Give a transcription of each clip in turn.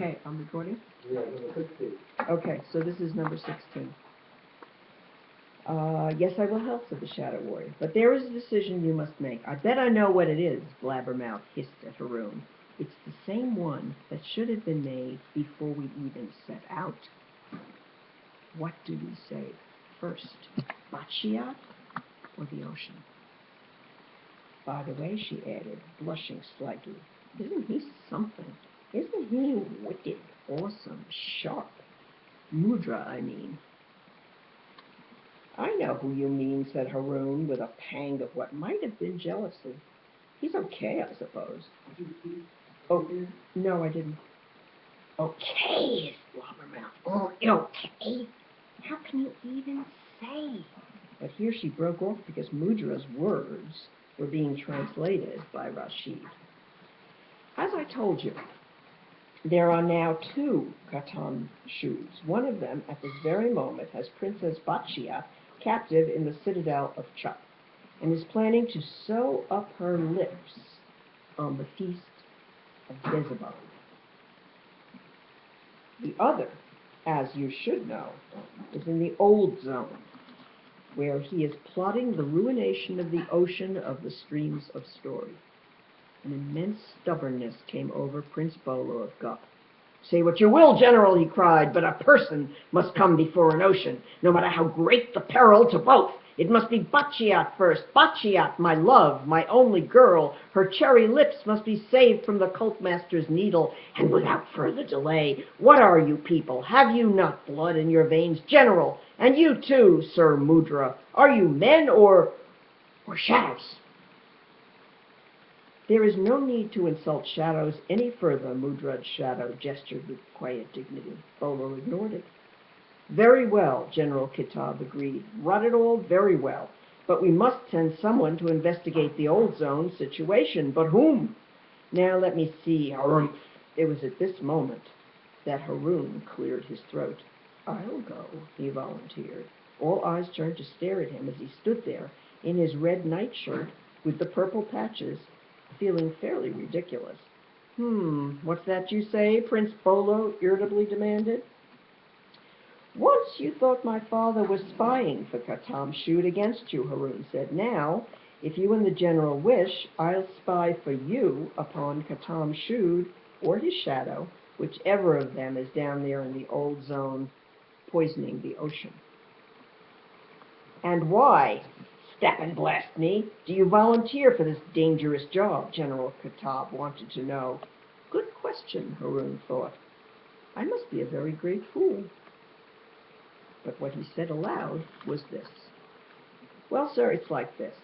Okay, I'm recording? Yeah, number 16. Okay, so this is number 16. Yes, I will help, said the Shadow Warrior, but there is a decision you must make. I bet I know what it is, Blabbermouth hissed at Haroon. It's the same one that should have been made before we even set out. What do we save first, Bachiat or the ocean? By the way, she added, blushing slightly, isn't he something? Isn't he wicked, awesome, sharp? Mudra, I mean. I know who you mean, said Haroon, with a pang of what might have been jealousy. He's okay, I suppose. Oh, no, I didn't. Okay, Blabbermouth. Oh, okay. How can you even say? But here she broke off because Mudra's words were being translated by Rashid. As I told you, there are now 2 Khatan shoes. One of them, at this very moment, has Princess Batshia captive in the citadel of Chuck, and is planning to sew up her lips on the feast of Jezebel. The other, as you should know, is in the old zone, where he is plotting the ruination of the ocean of the streams of story. An immense stubbornness came over Prince Bolo of Gup. Say what you will, General, he cried, but a person must come before an ocean, no matter how great the peril to both. It must be Bachiat first. Bachiat, my love, my only girl. Her cherry lips must be saved from the cult-master's needle. And without further delay, what are you people? Have you not blood in your veins? General, and you too, Sir Mudra. Are you men or shadows? There is no need to insult shadows any further, Mudra's shadow gestured with quiet dignity. Bolo ignored it. Very well, General Kitab agreed. Rot it all, very well. But we must send someone to investigate the old zone situation. But whom? Now let me see, Harumph. It was at this moment that Haroon cleared his throat. I'll go, he volunteered. All eyes turned to stare at him as he stood there in his red nightshirt with the purple patches, feeling fairly ridiculous. What's that you say? Prince Bolo irritably demanded. Once you thought my father was spying for Khatam Shud against you, Haroon said. Now, if you and the general wish, I'll spy for you upon Khatam Shud or his shadow, whichever of them is down there in the old zone poisoning the ocean. And why, step and blast me, do you volunteer for this dangerous job? General Kitab wanted to know. Good question, Haroon thought. I must be a very great fool. But what he said aloud was this. Well, sir, it's like this.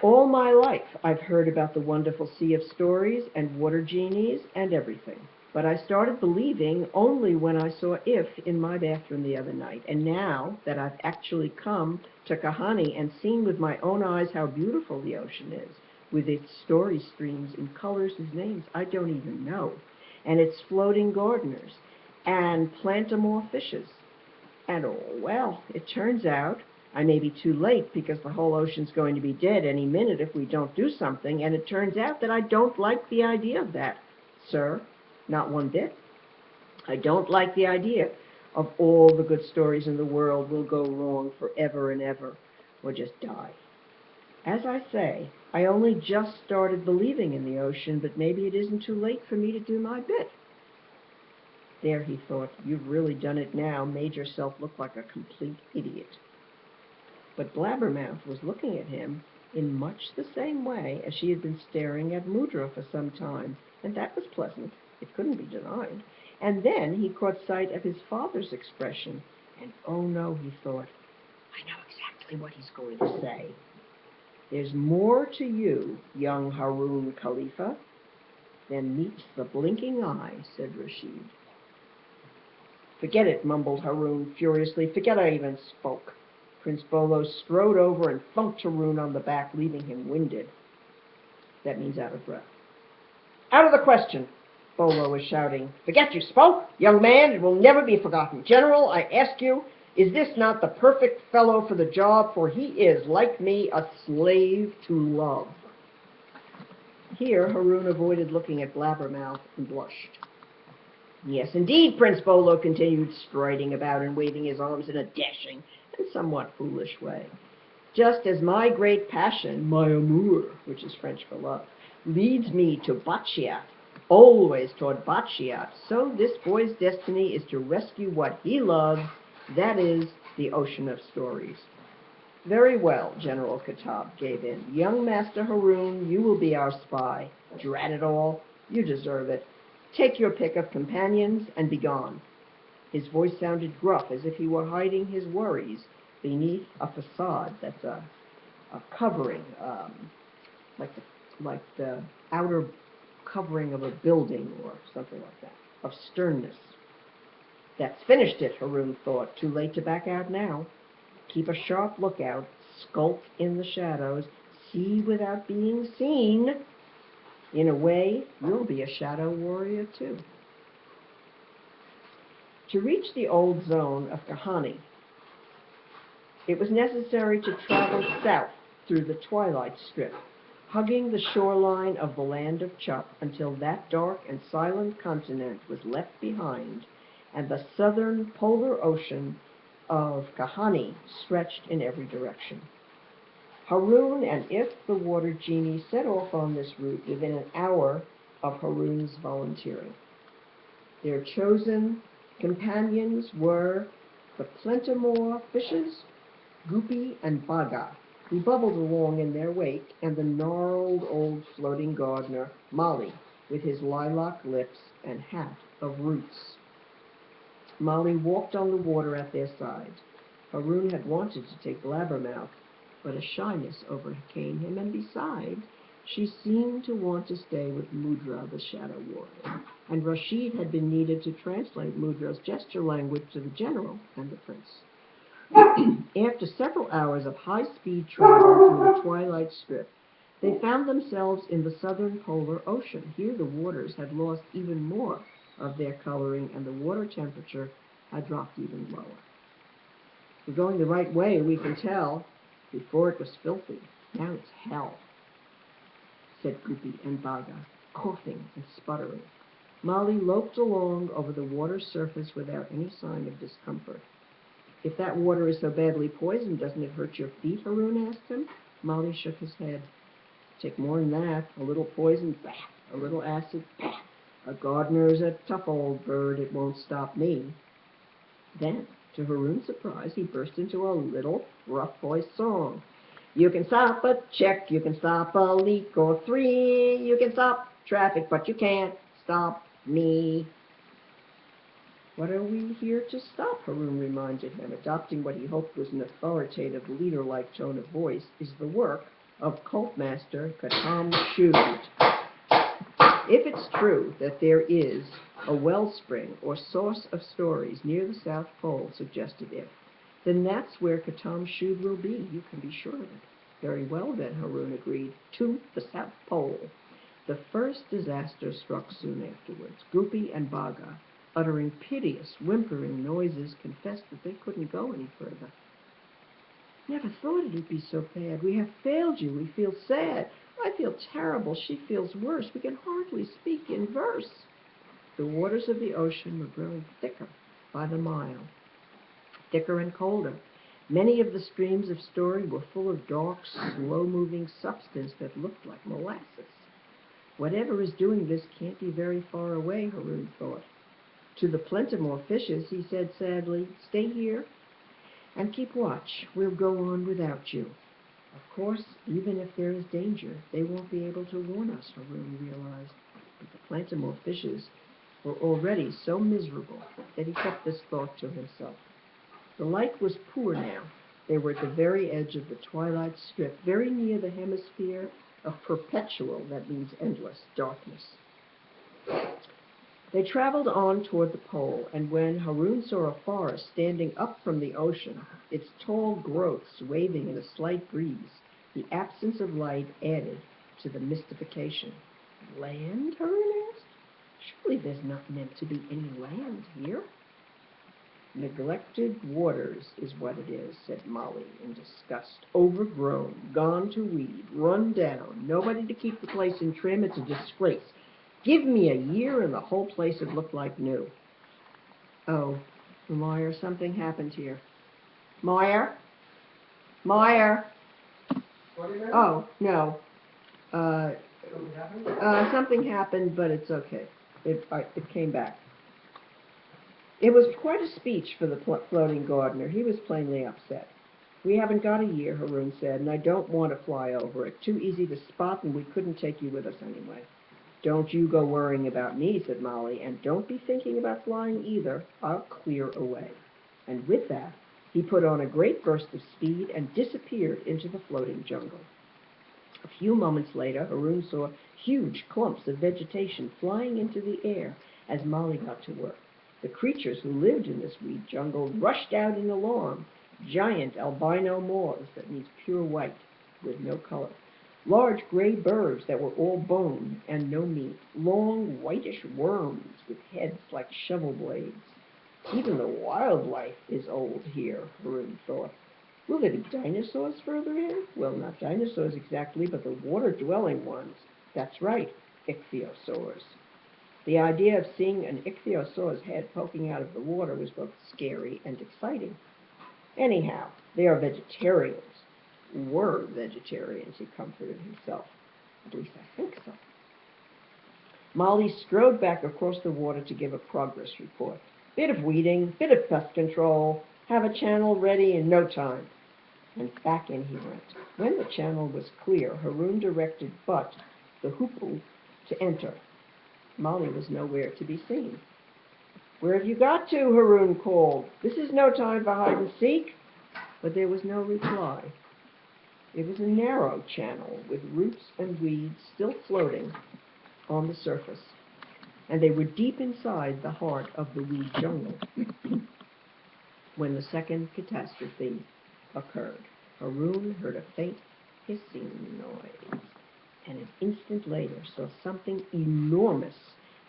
All my life I've heard about the wonderful sea of stories and water genies and everything. But I started believing only when I saw If in my bathroom the other night. And now that I've actually come to Kahani and seen with my own eyes how beautiful the ocean is, with its story streams and colors and names I don't even know, and its floating gardeners and plantamore fishes, and well, it turns out I may be too late because the whole ocean's going to be dead any minute if we don't do something, and it turns out that I don't like the idea of that, sir, not one bit. I don't like the idea of all the good stories in the world will go wrong forever and ever, or just die. As I say, I only just started believing in the ocean, but maybe it isn't too late for me to do my bit. There, he thought, you've really done it now, made yourself look like a complete idiot. But Blabbermouth was looking at him in much the same way as she had been staring at Mudra for some time, and that was pleasant. It couldn't be denied. And then he caught sight of his father's expression, and oh no, he thought, I know exactly what he's going to say. There's more to you, young Haroon Khalifa, than meets the blinking eye, said Rashid. Forget it, mumbled Haroon furiously. Forget I even spoke. Prince Bolo strode over and thumped Haroon on the back, leaving him winded. That means out of breath. Out of the question, Bolo was shouting. Forget you spoke? Young man, it will never be forgotten. General, I ask you, is this not the perfect fellow for the job? For he is, like me, a slave to love. Here Haroon avoided looking at Blabbermouth and blushed. Yes, indeed, Prince Bolo continued, striding about and waving his arms in a dashing and somewhat foolish way. Just as my great passion, my amour, which is French for love, leads me to Bachiat, always toward Bachiat, so this boy's destiny is to rescue what he loves, that is, the ocean of stories. Very well, General Kitab gave in. Young Master Haroun, you will be our spy. Drat it all, you deserve it. Take your pick of companions and be gone. His voice sounded gruff, as if he were hiding his worries beneath a facade that's a covering, like the outer covering of a building or something like that, of sternness. That's finished it, Haroun thought. Too late to back out now. Keep a sharp lookout, skulk in the shadows, see without being seen. In a way, you'll be a shadow warrior too. To reach the old zone of Kahani, it was necessary to travel south through the twilight strip, hugging the shoreline of the land of Chup until that dark and silent continent was left behind, and the southern polar ocean of Kahani stretched in every direction. Haroun and If the Water Genie set off on this route within an hour of Haroun's volunteering. Their chosen companions were the Plentimore fishes, Goopy and Baga, who bubbled along in their wake, and the gnarled old floating gardener, Molly, with his lilac lips and hat of roots. Molly walked on the water at their side. Haroun had wanted to take Blabbermouth, but a shyness overcame him, and besides, she seemed to want to stay with Mudra, the shadow warrior, and Rashid had been needed to translate Mudra's gesture language to the general and the prince. After several hours of high-speed travel through the twilight strip, they found themselves in the southern polar ocean. Here the waters had lost even more of their coloring, and the water temperature had dropped even lower. We're going the right way, we can tell. Before it was filthy, now it's hell, said Goopy and Baga, coughing and sputtering. Molly loped along over the water's surface without any sign of discomfort. If that water is so badly poisoned, doesn't it hurt your feet? Haroun asked him. Molly shook his head. Take more than that. A little poison, bah. A little acid, bah. A gardener's a tough old bird. It won't stop me. Then, to Haroun's surprise, he burst into a little rough-voiced song. You can stop a check, you can stop a leak or three, you can stop traffic, but you can't stop me. What are we here to stop? Haroun reminded him, adopting what he hoped was an authoritative, leader-like tone of voice, is the work of Cult Master Yotam. If it's true that there is a wellspring or source of stories near the South Pole, suggested If, then that's where Yotam will be. You can be sure of it. Very well, then, Haroun agreed. To the South Pole. The first disaster struck soon afterwards. Goopy and Baga, uttering piteous, whimpering noises, confessed that they couldn't go any further. Never thought it would be so bad. We have failed you. We feel sad. I feel terrible. She feels worse. We can hardly speak in verse. The waters of the ocean were growing thicker by the mile, thicker and colder. Many of the streams of story were full of dark, slow-moving substance that looked like molasses. Whatever is doing this can't be very far away, Haroun thought. To the Plentimore fishes, he said sadly, stay here and keep watch. We'll go on without you. Of course, even if there is danger, they won't be able to warn us, Haroun realized. But the Plentimore fishes were already so miserable that he kept this thought to himself. The light was poor now. They were at the very edge of the twilight strip, very near the hemisphere of perpetual, that means endless, darkness. They traveled on toward the pole, and when Haroun saw a forest standing up from the ocean, its tall growths waving in a slight breeze, the absence of light added to the mystification. Land? Haroun asked. Surely there's not meant to be any land here. Neglected waters is what it is, said Molly in disgust. Overgrown, gone to weed, run down, nobody to keep the place in trim. It's a disgrace. Give me a year and the whole place would look like new. Oh, Meyer, something happened here. Meyer? Meyer? Oh, no. Uh, something happened, but it's okay. It came back. It was quite a speech for the floating gardener. He was plainly upset. We haven't got a year, Haroun said, and I don't want to fly over it. Too easy to spot, and we couldn't take you with us anyway. Don't you go worrying about me, said Molly, and don't be thinking about flying either. I'll clear away. And with that, he put on a great burst of speed and disappeared into the floating jungle. A few moments later, Haroun saw huge clumps of vegetation flying into the air as Molly got to work. The creatures who lived in this weed jungle rushed out in alarm. Giant albino moths, that means pure white, with no color. Large gray birds that were all bone and no meat. Long whitish worms with heads like shovel blades. Even the wildlife is old here, Haroun thought. Will there be dinosaurs further in? Well, not dinosaurs exactly, but the water-dwelling ones. That's right, ichthyosaurs. The idea of seeing an ichthyosaur's head poking out of the water was both scary and exciting. Anyhow, they are vegetarians. Were vegetarians, he comforted himself. At least I think so. Molly strode back across the water to give a progress report. Bit of weeding, bit of pest control, have a channel ready in no time. And back in he went. When the channel was clear, Haroun directed Butt, the hoopoe, to enter. Molly was nowhere to be seen. Where have you got to? Haroun called. This is no time for hide and seek. But there was no reply. It was a narrow channel with roots and weeds still floating on the surface, and they were deep inside the heart of the weed jungle when the second catastrophe occurred. Haroun heard a faint hissing noise, and an instant later saw something enormous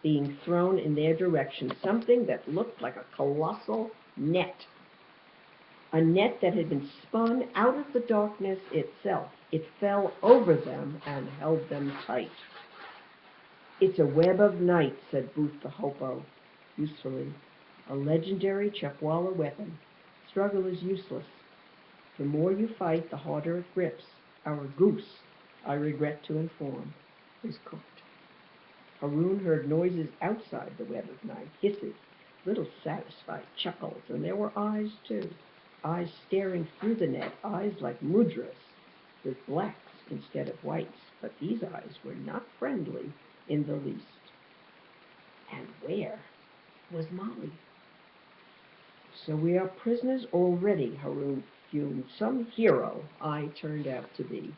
being thrown in their direction, something that looked like a colossal net. A net that had been spun out of the darkness itself. It fell over them and held them tight. It's a web of night, said Booth the hopo, usefully. A legendary Chapwalla weapon. Struggle is useless. The more you fight, the harder it grips. Our goose, I regret to inform, is cooked. Haroun heard noises outside the web of night, hisses, little satisfied chuckles, and there were eyes, too. Eyes staring through the net, eyes like mudras, with blacks instead of whites. But these eyes were not friendly in the least. And where was Molly? So we are prisoners already, Haroun fumed. Some hero I turned out to be.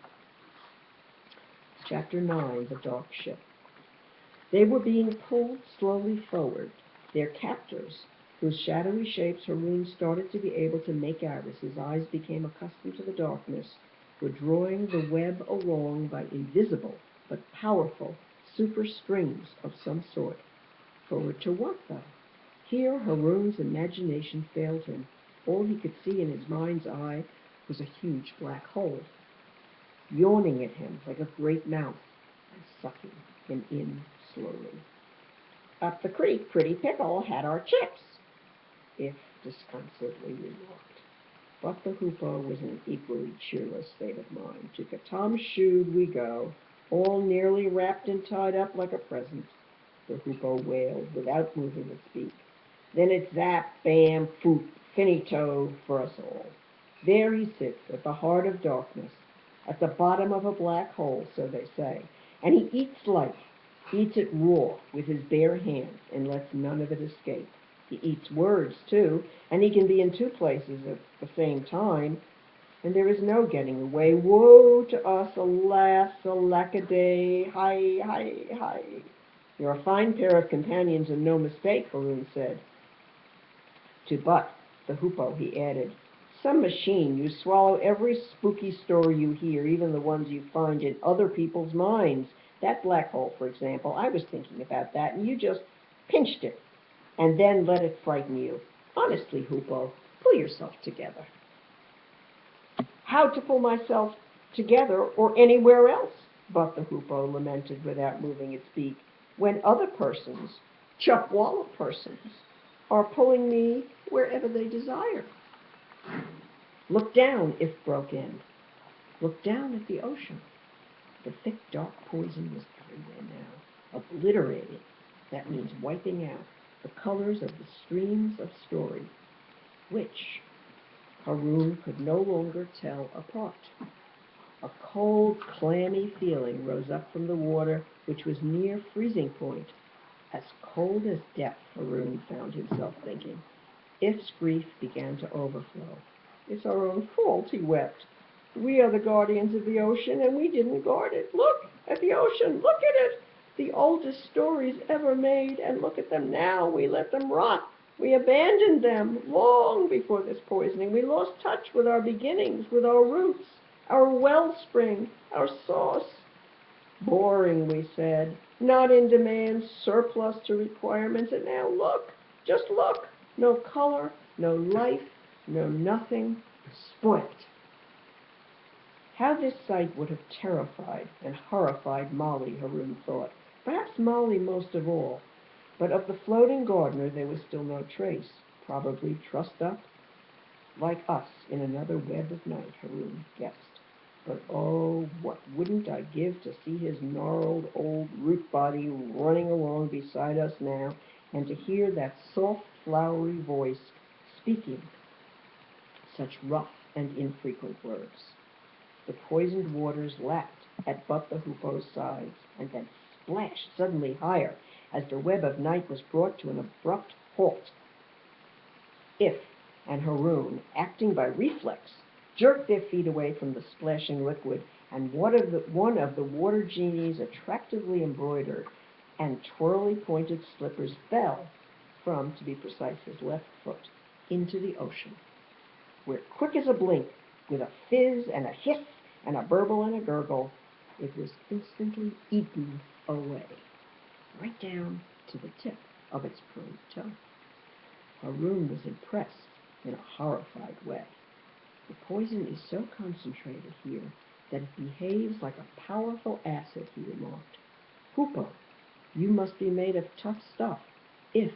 Chapter 9, The Dark Ship. They were being pulled slowly forward. Their captors, whose shadowy shapes Haroun started to be able to make out as his eyes became accustomed to the darkness, were drawing the web along by invisible but powerful super strings of some sort. Forward to what, though? Here Haroun's imagination failed him. All he could see in his mind's eye was a huge black hole, yawning at him like a great mouth and sucking him in slowly. Up the creek, Pretty Pickle had our chips, if disconsolately remarked. But the hoopoe was in an equally cheerless state of mind. To Yotam shoed we go, all nearly wrapped and tied up like a present, the hoopoe wailed without moving its beak. Then it zap, bam, foop, finito for us all. There he sits at the heart of darkness, at the bottom of a black hole, so they say, and he eats life, eats it raw with his bare hands and lets none of it escape. He eats words, too, and he can be in two places at the same time, and there is no getting away. Woe to us, alas, alackaday, hi, hi, hi. You're a fine pair of companions and no mistake, Haroun said. To Butt, the hoopoe, he added, some machine. You swallow every spooky story you hear, even the ones you find in other people's minds. That black hole, for example, I was thinking about that, and you just pinched it, and then let it frighten you. Honestly, hoopoe, pull yourself together. How to pull myself together or anywhere else? But the hoopoe lamented without moving its beak. when other persons, Chupwalla persons, are pulling me wherever they desire. Look down, If broke in. Look down at the ocean. The thick, dark poison was everywhere now, obliterating, that means wiping out, the colors of the streams of story, which Haroun could no longer tell apart. A cold, clammy feeling rose up from the water, which was near freezing point. As cold as death, Haroun found himself thinking. If's grief began to overflow. It's our own fault, he wept. We are the guardians of the ocean, and we didn't guard it. Look at the ocean, look at it! The oldest stories ever made, and look at them now. We let them rot. We abandoned them long before this poisoning. We lost touch with our beginnings, with our roots, our wellspring, our source. Boring, we said, not in demand, surplus to requirements. And now look, just look. No color, no life, no nothing, spoilt. How this sight would have terrified and horrified Molly, Haroun thought. Perhaps Molly most of all. But of the floating gardener there was still no trace. Probably trussed up like us in another web of night, Haroun guessed. But oh, what wouldn't I give to see his gnarled old root body running along beside us now, and to hear that soft, flowery voice speaking such rough and infrequent words. The poisoned waters lapped at But the Hoopoe's sides, and then splashed suddenly higher as the web of night was brought to an abrupt halt. If and Haroun, acting by reflex, jerked their feet away from the splashing liquid, and one of the water genies, attractively embroidered and twirly-pointed slippers, fell from, to be precise, his left foot, into the ocean, where, quick as a blink, with a fizz and a hiss and a burble and a gurgle, it was instantly eaten away, right down to the tip of its prone toe. Haroun was impressed in a horrified way. The poison is so concentrated here that it behaves like a powerful acid, he remarked. Hoopoe, you must be made of tough stuff. If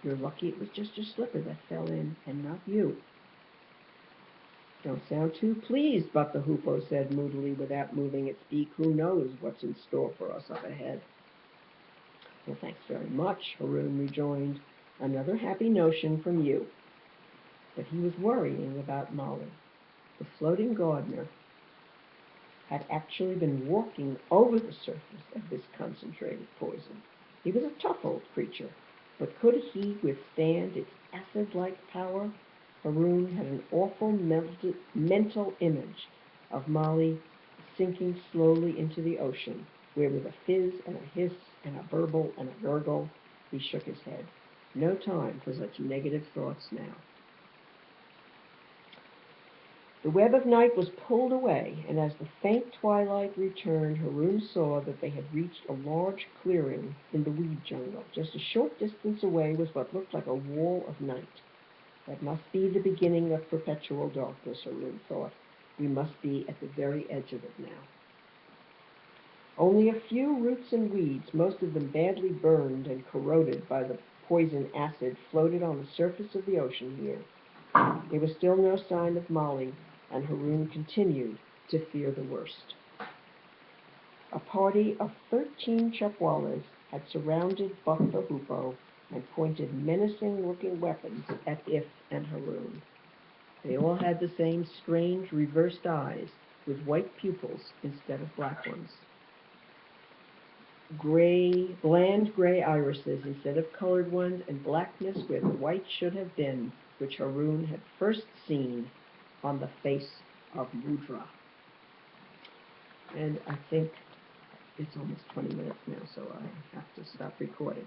you're lucky it was just your slipper that fell in and not you. Don't sound too pleased, But the Hoopoe said moodily without moving its beak. Who knows what's in store for us up ahead? Well, thanks very much, Haroun rejoined. Another happy notion from you. But he was worrying about Molly. The floating gardener had actually been walking over the surface of this concentrated poison. He was a tough old creature, but could he withstand its acid-like power? Haroun had an awful mental image of Molly sinking slowly into the ocean, where with a fizz and a hiss and a burble and a gurgle, he shook his head. No time for such negative thoughts now. The web of night was pulled away, and as the faint twilight returned, Haroun saw that they had reached a large clearing in the weed jungle. Just a short distance away was what looked like a wall of night. That must be the beginning of perpetual darkness, Haroun thought. We must be at the very edge of it now. Only a few roots and weeds, most of them badly burned and corroded by the poison acid, floated on the surface of the ocean here. There was still no sign of Molly, and Haroun continued to fear the worst. A party of 13 Chupwallas had surrounded Buck the Hoopoe and pointed menacing-looking weapons at If and Haroun. They all had the same strange reversed eyes, with white pupils instead of black ones. Bland gray irises instead of colored ones, and blackness where the white should have been, which Haroun had first seen on the face of Mudra. And I think it's almost 20 minutes now, so I have to stop recording.